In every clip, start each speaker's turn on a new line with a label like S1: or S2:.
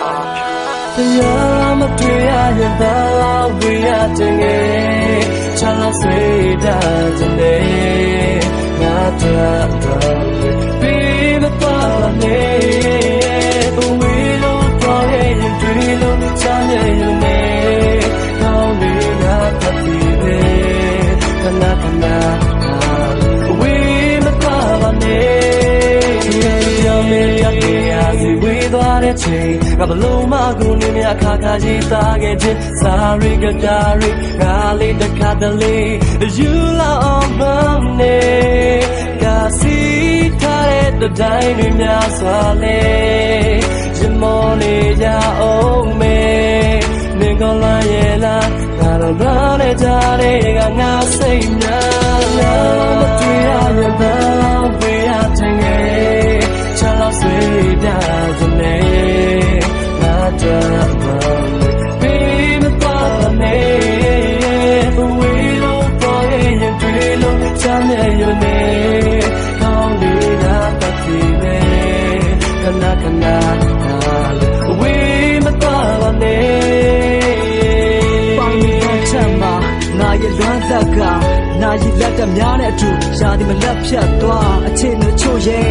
S1: တရားမတွေ့ရရင်ဘာဝေးရတဲ့ငယ်ချမ်းသာဆွေးတာတဲ့ငါတော့ပြီးမပါနဲ့ဝေးလို့တော့ရင်တွေ့လို့ချမ်းမြေရင်နဲ့ကောင်းလေးငါတတ်ပြီးပဲခဏခဏဝေးမပါနဲ့ရောမေရတဲ့ရစီဝေးသွားတဲ့ချိန်ငါဘလုံးမကူနေမြခါခါကြီးသားခဲ့ခြင်းစာရီကဒါရီငါလေးတခါတလေယူလာအောင်မနေကာစီထားတဲ့တိုင်းတွေများစွာလေရင်မောနေကြအောင်မေနေကောလာရဲ့လားငါတော့ဘာလဲကြတဲ့ကငါစိတ်များလားမတွေ့ရရင်ဘာဝေးရတဲ့ငယ်ချမ်းသာဆွေးတာတဲ့ငါတော့ပြီးမပါနဲ့ဝေးလို့တော့ရင်တွေ့လို့ချမ်းမြေရနေကောင်းလေးငါတတ်ပြီးပဲခဏခဏဝေးမပါနဲ့ပေါင်းပြီးချက်မှာနာရဲ့လွမ်းသက်ကနာရီလက်တများနဲ့အတူရှာဒီမလက်ဖြတ်သွားအချင်းတို့ချို့ရဲ့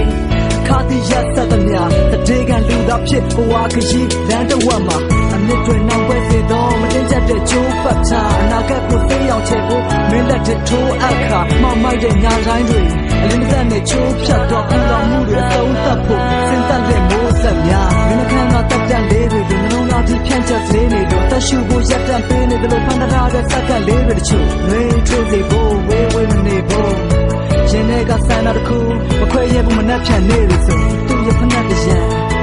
S1: ခါတိရသတ္တများတည်ကံလူသားဖြစ်ဘဝခရီးလမ်းတစ်ဝက်မှာအမြင့်တွေနောက်ွယ်စေတော့မတင်ချက်တဲ့ကျိုးပတ်ချအနာဂတ်ကိုသိအောင်ချေဖို့မင်းလက်တဲ့ထိုးအခါမောက်မိုက်တဲ့ညာတိုင်းတွေအလင်းသက်နဲ့ချိုးဖြတ်တော့ပူလောင်မှုတွေသုံးသပ်ဖို့စဉ်းသက်တဲ့မိုးဆက်များမင်းခန်းကတက်တန်လေးတွေနှလုံးသားကြီးဖြန့်ချက်စေနေလို့တရှူကိုရက်တန်ပေးနေတယ်လို့ဖန်ထားတဲ့စက္ကန့်လေးတွေတချို့ငွေထွေးစေဖို့ဝေးဝေးမနေဖို့ရင်ထဲကဆန္ဒတစ်ခုမခွဲရဘူးမနှက်ဖြန်နေလို့ဆိုသူ့ရဲ့ဖက်နဲ့တရံ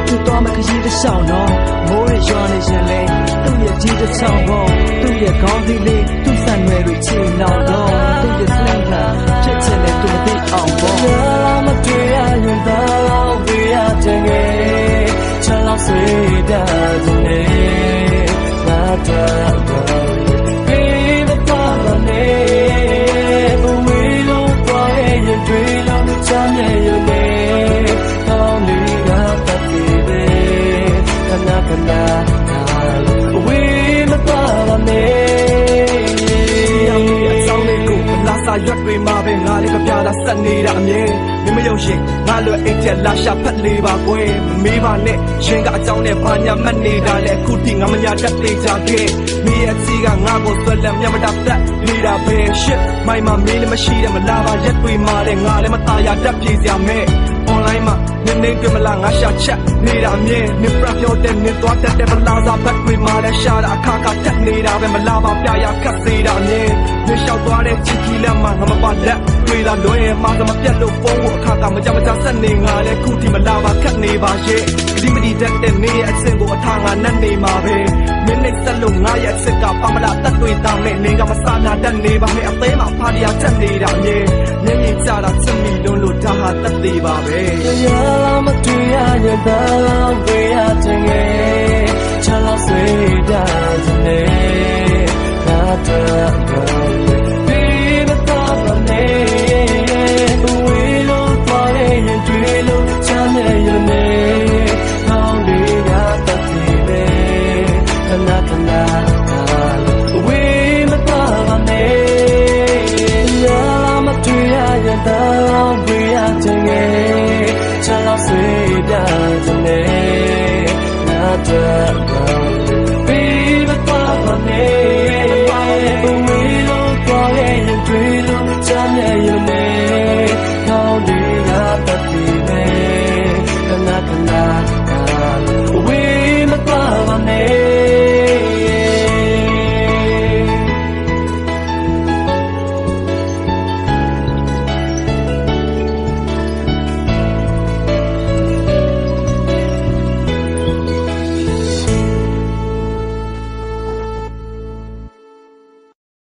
S1: သူ့တော်မခရီးတစ်လျှောက်တော့မိုးရရွာနေရင်လေသူ့ရဲ့ကြီးတစ်ချောင်းပေါ်သူ့ရဲ့ခေါင်းစည်းလေးသူ့ဆန်ရွယ်တွေချီနောက်တော့သူ့ရဲ့စလန်လာချက်ချင်တဲ့သူမသိအောင်ပေါ့မတွေ့ရရင်ဘာဝေးရတဲ့ငယ်ချမ်းသာဆွေးတာတဲ့ငါတော့ပြီးမပါနဲ့ဝေးလို့တော့ရင်တွေ့လို့ချမ်းမြေရနေကောင်းလေးငါတတ်ပြီးပဲခဏခဏဝေးမပါနဲ့အဆောင်လေးကိုလာစာရွက်တွေမှာပဲငါလေးကပြတာဆက်နေတာအမြဲမမယုံရှင်ငါလွယ်အိတ်ချက်လာရှာဖက်လေးပါကွယ်မမေးပါနဲ့ရှင်ကအကြောင်းနဲ့ဘာညာမှတ်နေတာလဲအခုထိငါမညာတတ်သေးကြခဲ့မိရဲ့စီကငါကိုဆွဲလန်းမြတ်မတာတက်နေတာပဲရှစ်မိုင်မှာမင်းလည်းမရှိတယ်မလာပါရက်တွေမှာတဲ့ငါလည်းမตายရတတ်ပြေစရာမဲ့ online မှာနင်းနေကြမလားငါရှာချက်နေတာအမြဲနင်ပြပြောတဲ့နင်သွားတတ်တဲ့မလာစားဘက်တွေမှာလည်းရှာတာအခါခါတက်နေတာပဲမလာပါပြရခတ်သေးတာအမြဲနင်လျှောက်သွားတဲ့ချစ်ကြီးလက်မှာငါမပါလက်တွေလာလွဲမှာမပြတ်လို့ဖုန်းကိုအခါခါမကြမကြဆက်နေငါလည်းခုထိမလာပါခတ်နေပါရဲ့ဒီမဒီတက်တဲ့နေရဲ့အစင်ကိုအထာငါနဲ့နေမှာပဲမင်းနဲ့ဆက်လို့ငါရဲ့အစ်ကပါမလားတက်တွေတောင်းနဲ့နေကမစားနာတတ်နေပါနဲ့အသေးမှာဖားရချက်နေတာအမြဲမျက်မြင်ကြတာချစ်မိလုံးလို့ဒါဟာတက်သေးပါပဲတရားမတွေ့ရရင်ဘာဝေးရတဲ့ငယ်ချမ်းသာဆွေးတာတဲ့ငါတော့